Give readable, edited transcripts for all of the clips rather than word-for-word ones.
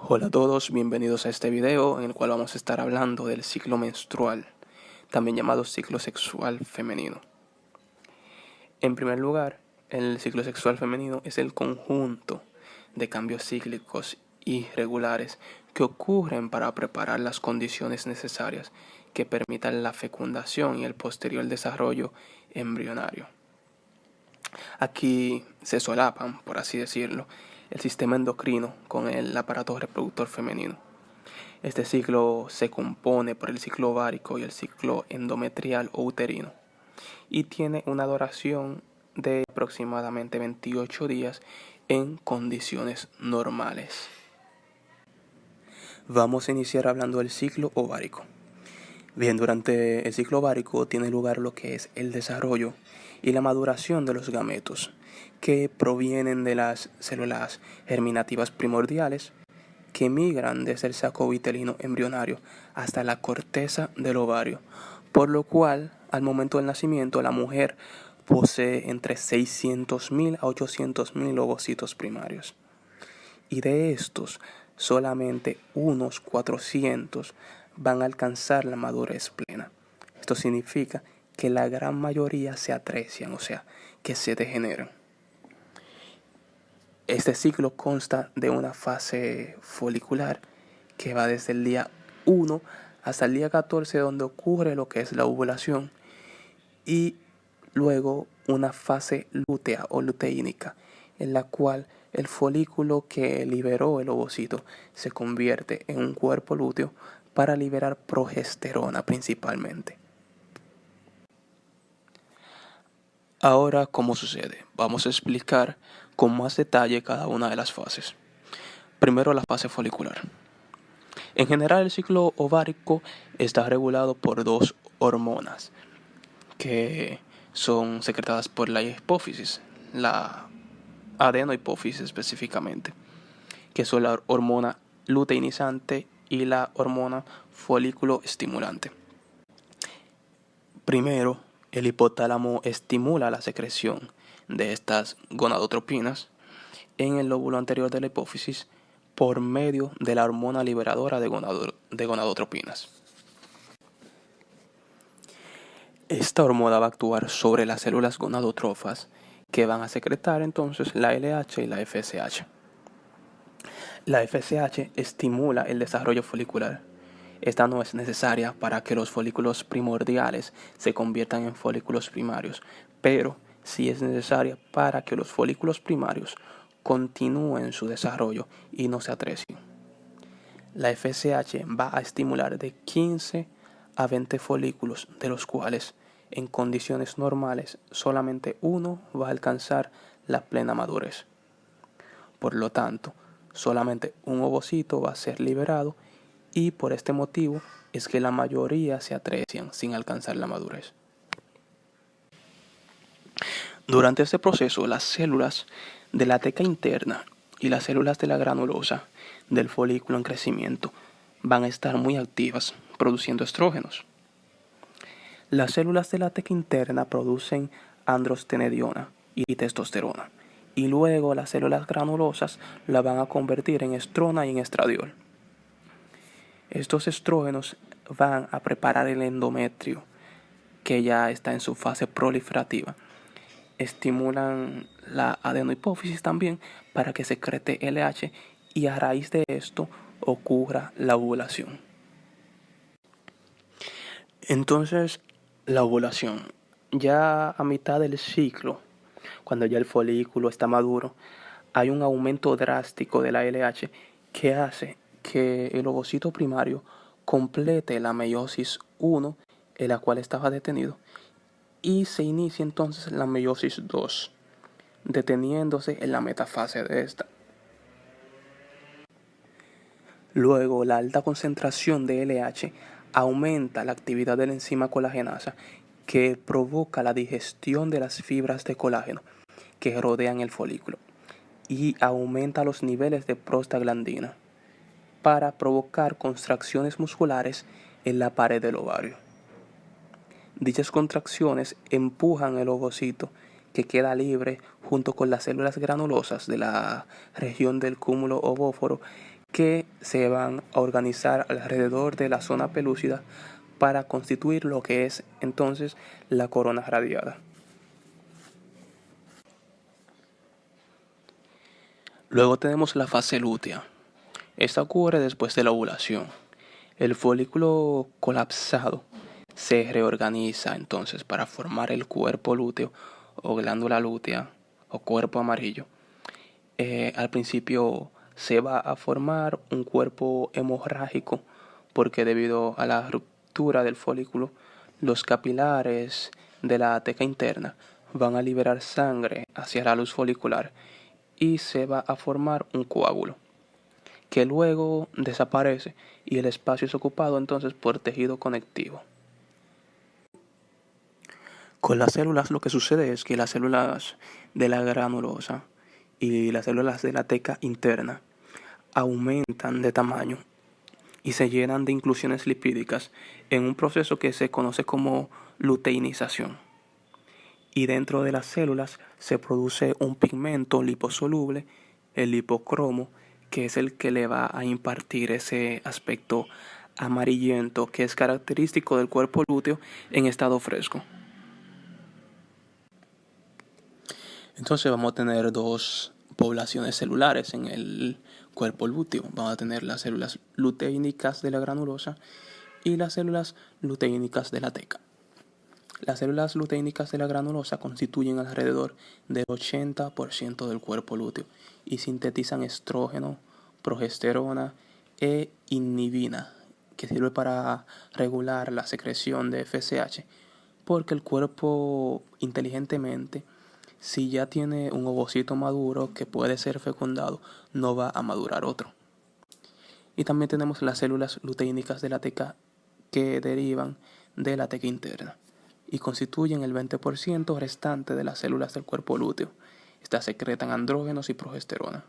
Hola a todos, bienvenidos a este video en el cual vamos a estar hablando del ciclo menstrual, también llamado ciclo sexual femenino. En primer lugar, el ciclo sexual femenino es el conjunto de cambios cíclicos irregulares que ocurren para preparar las condiciones necesarias que permitan la fecundación y el posterior desarrollo embrionario. Aquí se solapan, por así decirlo, el sistema endocrino con el aparato reproductor femenino. Este ciclo se compone por el ciclo ovárico y el ciclo endometrial o uterino y tiene una duración de aproximadamente 28 días en condiciones normales. Vamos a iniciar hablando del ciclo ovárico. Bien, durante el ciclo ovárico tiene lugar lo que es el desarrollo y la maduración de los gametos, que provienen de las células germinativas primordiales que migran desde el saco vitelino embrionario hasta la corteza del ovario, por lo cual al momento del nacimiento la mujer posee entre 600.000 a 800.000 ovocitos primarios, y de estos solamente unos 400 van a alcanzar la madurez plena. Esto significa que la gran mayoría se atrecian, o sea, que se degeneran. Este ciclo consta de una fase folicular que va desde el día 1 hasta el día 14, donde ocurre lo que es la ovulación, y luego una fase lútea o luteínica, en la cual el folículo que liberó el ovocito se convierte en un cuerpo lúteo para liberar progesterona principalmente. Ahora, ¿cómo sucede? Vamos a explicar con más detalle cada una de las fases. Primero, la fase folicular. En general, el ciclo ovárico está regulado por dos hormonas que son secretadas por la hipófisis, la adenohipófisis específicamente, que son la hormona luteinizante y la hormona folículo estimulante. Primero, el hipotálamo estimula la secreción de estas gonadotropinas en el lóbulo anterior de la hipófisis por medio de la hormona liberadora de gonadotropinas. Esta hormona va a actuar sobre las células gonadotrofas que van a secretar entonces la LH y la FSH. La FSH estimula el desarrollo folicular. Esta no es necesaria para que los folículos primordiales se conviertan en folículos primarios, pero sí es necesaria para que los folículos primarios continúen su desarrollo y no se atrecien. La FSH va a estimular de 15 a 20 folículos, de los cuales en condiciones normales solamente uno va a alcanzar la plena madurez. Por lo tanto, solamente un ovocito va a ser liberado, y por este motivo es que la mayoría se atrecian sin alcanzar la madurez. Durante este proceso, las células de la teca interna y las células de la granulosa del folículo en crecimiento van a estar muy activas, produciendo estrógenos. Las células de la teca interna producen androstenediona y testosterona, y luego las células granulosas la van a convertir en estrona y en estradiol. Estos estrógenos van a preparar el endometrio, que ya está en su fase proliferativa. Estimulan la adenohipófisis también para que secrete LH, y a raíz de esto ocurra la ovulación. Entonces, la ovulación, ya a mitad del ciclo, cuando ya el folículo está maduro, hay un aumento drástico de la LH que hace que el ovocito primario complete la meiosis 1, en la cual estaba detenido, y se inicia entonces la meiosis 2, deteniéndose en la metafase de esta. Luego, la alta concentración de LH aumenta la actividad de la enzima colagenasa, que provoca la digestión de las fibras de colágeno que rodean el folículo, y aumenta los niveles de prostaglandina para provocar contracciones musculares en la pared del ovario. Dichas contracciones empujan el ovocito, que queda libre junto con las células granulosas de la región del cúmulo ovóforo, que se van a organizar alrededor de la zona pelúcida para constituir lo que es entonces la corona radiada. Luego tenemos la fase lútea. Esta ocurre después de la ovulación. El folículo colapsado se reorganiza entonces para formar el cuerpo lúteo o glándula lútea o cuerpo amarillo. Al principio se va a formar un cuerpo hemorrágico porque debido a la ruptura del folículo, los capilares de la teca interna van a liberar sangre hacia la luz folicular y se va a formar un coágulo que luego desaparece y el espacio es ocupado entonces por tejido conectivo. Con las células lo que sucede es que las células de la granulosa y las células de la teca interna aumentan de tamaño y se llenan de inclusiones lipídicas en un proceso que se conoce como luteinización. Y dentro de las células se produce un pigmento liposoluble, el lipocromo, que es el que le va a impartir ese aspecto amarillento que es característico del cuerpo lúteo en estado fresco. Entonces vamos a tener dos poblaciones celulares en el cuerpo lúteo. Vamos a tener las células luteínicas de la granulosa y las células luteínicas de la teca. Las células luteínicas de la granulosa constituyen alrededor del 80% del cuerpo lúteo y sintetizan estrógeno, progesterona e inhibina, que sirve para regular la secreción de FSH, porque el cuerpo inteligentemente, si ya tiene un ovocito maduro que puede ser fecundado, no va a madurar otro. Y también tenemos las células luteínicas de la teca que derivan de la teca interna y constituyen el 20% restante de las células del cuerpo lúteo. Estas secretan andrógenos y progesterona.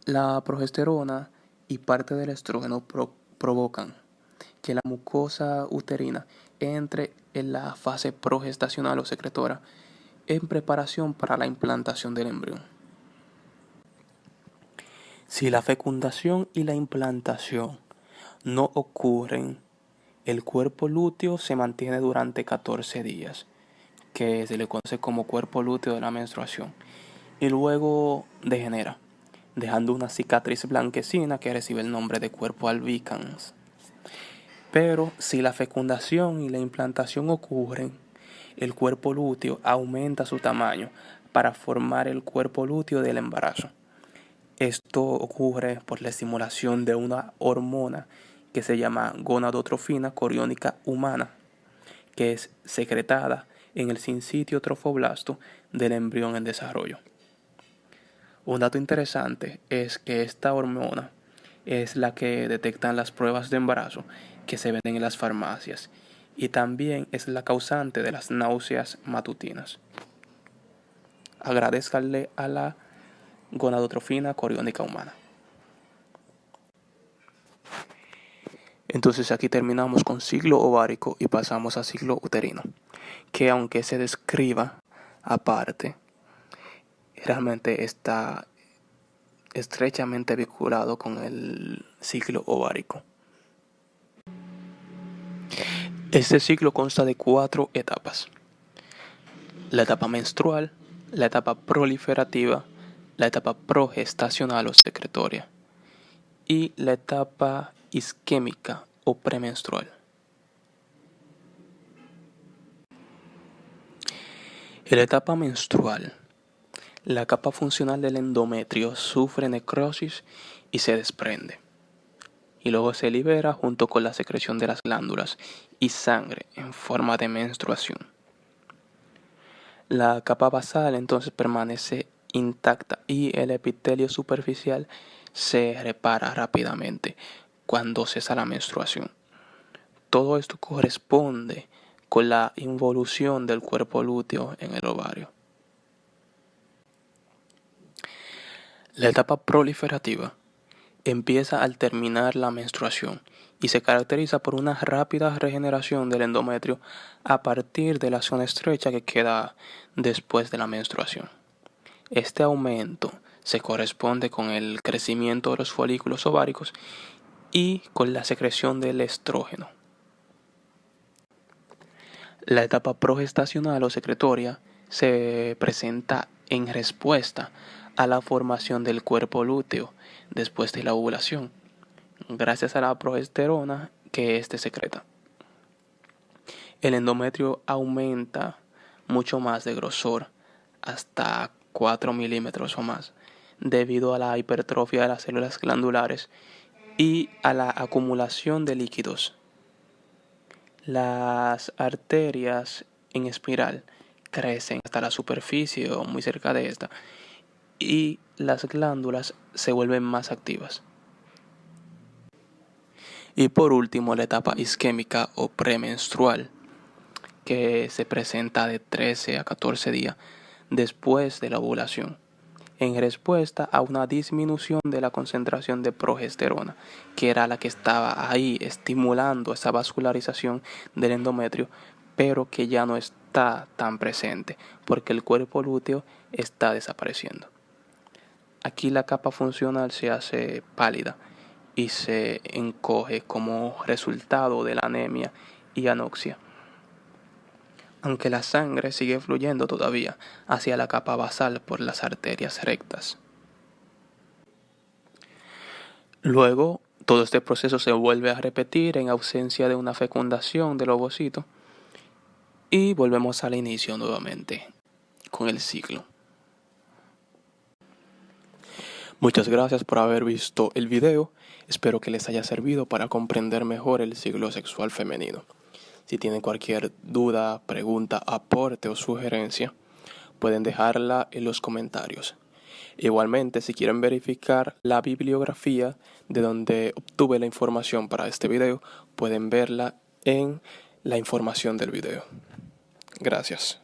La progesterona y parte del estrógeno provocan que la mucosa uterina entre en la fase progestacional o secretora en preparación para la implantación del embrión. Si la fecundación y la implantación no ocurren, el cuerpo lúteo se mantiene durante 14 días, que se le conoce como cuerpo lúteo de la menstruación, y luego degenera, dejando una cicatriz blanquecina que recibe el nombre de cuerpo albicans. Pero si la fecundación y la implantación ocurren, el cuerpo lúteo aumenta su tamaño para formar el cuerpo lúteo del embarazo. Esto ocurre por la estimulación de una hormona que se llama gonadotrofina coriónica humana, que es secretada en el sinsitio trofoblasto del embrión en desarrollo. Un dato interesante es que esta hormona es la que detectan las pruebas de embarazo que se venden en las farmacias y también es la causante de las náuseas matutinas. Agradezcanle a la gonadotrofina coriónica humana. Entonces aquí terminamos con ciclo ovárico y pasamos a ciclo uterino, que aunque se describa aparte, realmente está estrechamente vinculado con el ciclo ovárico. Este ciclo consta de 4 etapas: la etapa menstrual, la etapa proliferativa, la etapa progestacional o secretoria y la etapa isquémica o premenstrual. En la etapa menstrual, la capa funcional del endometrio sufre necrosis y se desprende, y luego se libera junto con la secreción de las glándulas y sangre en forma de menstruación. La capa basal entonces permanece intacta y el epitelio superficial se repara rápidamente cuando cesa la menstruación. Todo esto corresponde con la involución del cuerpo lúteo en el ovario. La etapa proliferativa empieza al terminar la menstruación y se caracteriza por una rápida regeneración del endometrio a partir de la zona estrecha que queda después de la menstruación. Este aumento se corresponde con el crecimiento de los folículos ováricos y con la secreción del estrógeno. La etapa progestacional o secretoria se presenta en respuesta a la formación del cuerpo lúteo después de la ovulación, gracias a la progesterona que éste secreta. El endometrio aumenta mucho más de grosor, hasta 4 milímetros o más, debido a la hipertrofia de las células glandulares y a la acumulación de líquidos. Las arterias en espiral crecen hasta la superficie o muy cerca de esta, y las glándulas se vuelven más activas. Y por último, la etapa isquémica o premenstrual, que se presenta de 13 a 14 días después de la ovulación, en respuesta a una disminución de la concentración de progesterona, que era la que estaba ahí estimulando esa vascularización del endometrio, pero que ya no está tan presente porque el cuerpo lúteo está desapareciendo. Aquí la capa funcional se hace pálida y se encoge como resultado de la anemia y anoxia, aunque la sangre sigue fluyendo todavía hacia la capa basal por las arterias rectas. Luego, todo este proceso se vuelve a repetir en ausencia de una fecundación del ovocito y volvemos al inicio nuevamente con el ciclo. Muchas gracias por haber visto el video. Espero que les haya servido para comprender mejor el ciclo sexual femenino. Si tienen cualquier duda, pregunta, aporte o sugerencia, pueden dejarla en los comentarios. Igualmente, si quieren verificar la bibliografía de donde obtuve la información para este video, pueden verla en la información del video. Gracias.